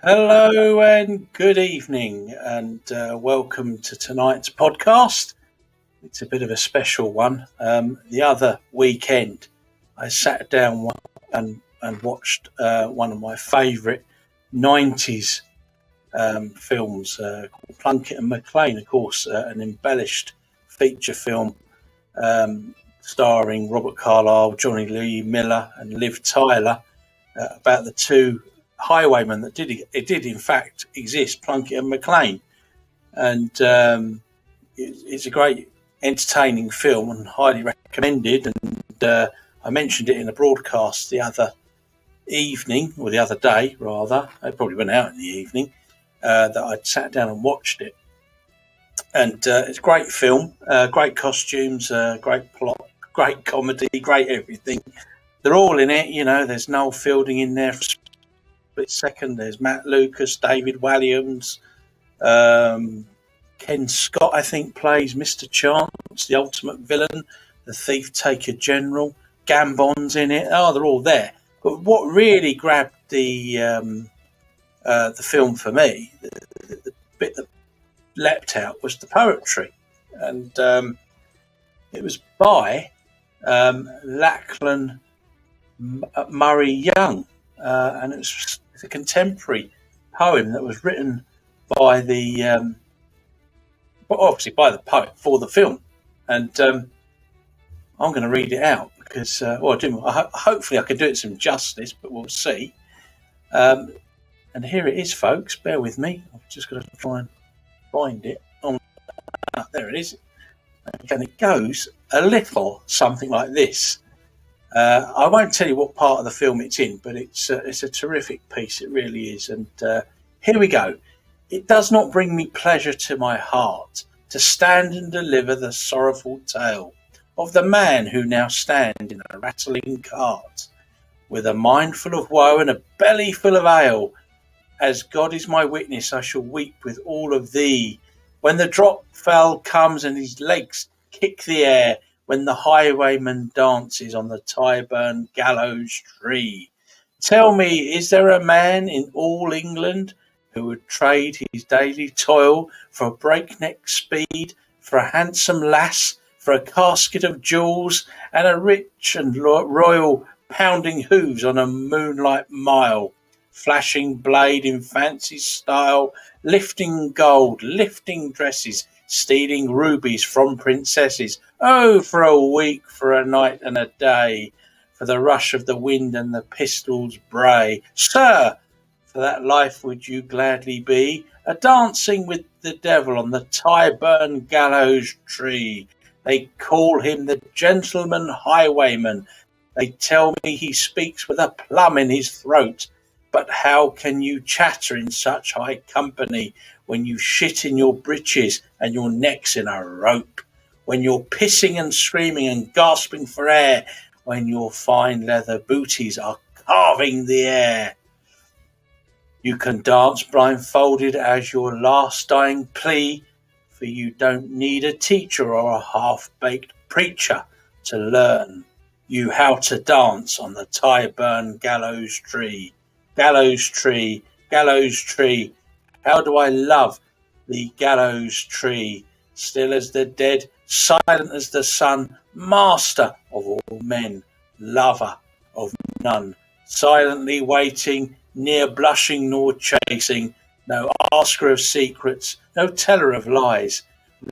Hello and good evening, and welcome to tonight's podcast. It's a bit of a special one. The other weekend, I sat down and watched one of my favourite 90s films called Plunkett and Macleane, of course, an embellished feature film starring Robert Carlyle, Johnny Lee Miller, and Liv Tyler about the two highwaymen that did in fact exist, Plunkett and Macleane, and it's a great, entertaining film and highly recommended. And I mentioned it in a broadcast the other evening, or the other day rather. It probably went out in the evening. That I'd sat down and watched it, and it's a great film, great costumes, great plot, great comedy, great everything. They're all in it, you know. There's Noel Fielding in there for a split second. There's Matt Lucas, David Walliams, Ken Scott, I think, plays Mr. Chance, the ultimate villain, the thief taker general. Gambon's in it. Oh, they're all there. But what really grabbed the film for me, the bit that leapt out, was the poetry, and it was by Laclan Murray Young, and it's a contemporary poem that was written by obviously by the poet for the film, and I'm going to read it out because, hopefully I can do it some justice, but we'll see. And here it is, folks. Bear with me. I've just got to try and find it. There it is. And it goes a little something like this. I won't tell you what part of the film it's in, but it's a terrific piece. It really is. And here we go. It does not bring me pleasure to my heart to stand and deliver the sorrowful tale of the man who now stands in a rattling cart, with a mind full of woe and a belly full of ale. As God is my witness, I shall weep with all of thee, when the drop fell comes and his legs kick the air, when the highwayman dances on the Tyburn gallows tree. Tell me, is there a man in all England who would trade his daily toil for a breakneck speed, for a handsome lass, for a casket of jewels, and a rich and royal pounding hooves on a moonlight mile, flashing blade in fancy style, lifting gold, lifting dresses, stealing rubies from princesses? Oh, for a week, for a night and a day, for the rush of the wind and the pistol's bray. Sir, for that life would you gladly be a dancing with the devil on the Tyburn gallows tree? They call him the gentleman highwayman. They tell me he speaks with a plum in his throat. But how can you chatter in such high company when you shit in your breeches and your neck's in a rope? When you're pissing and screaming and gasping for air, when your fine leather booties are carving the air? You can dance blindfolded as your last dying plea, for you don't need a teacher or a half-baked preacher to learn you how to dance on the Tyburn gallows tree. Gallows tree, gallows tree, how do I love the gallows tree? Still as the dead, silent as the sun, master of all men, lover of none, silently waiting, near blushing nor chasing, no asker of secrets, no teller of lies,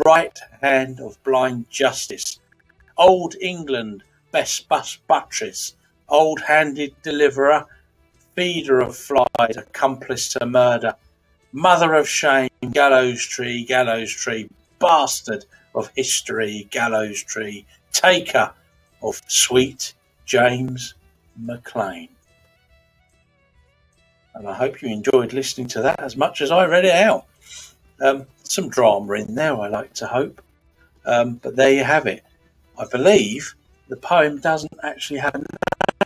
right hand of blind justice, old England, best buttress, old-handed deliverer, feeder of flies, accomplice to murder, mother of shame, gallows tree, bastard of history, gallows tree, taker of sweet James Macleane. And I hope you enjoyed listening to that as much as I read it out. Some drama in there, I like to hope. But there you have it. I believe the poem doesn't actually have a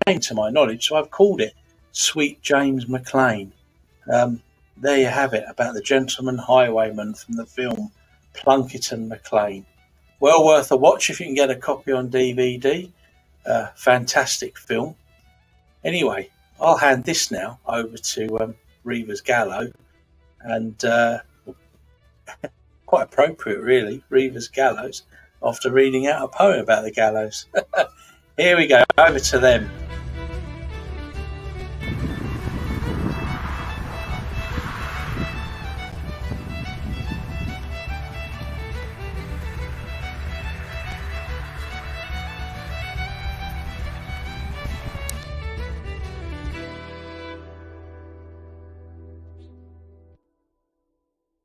name to my knowledge, so I've called it Sweet James Macleane. There you have it, about the gentleman highwayman from the film Plunkett and Macleane. Well worth a watch if you can get a copy on DVD. Fantastic film. Anyway, I'll hand this now over to Reeva's Gallows, and quite appropriate, really, Reeva's Gallows, after reading out a poem about the gallows. Here we go, over to them.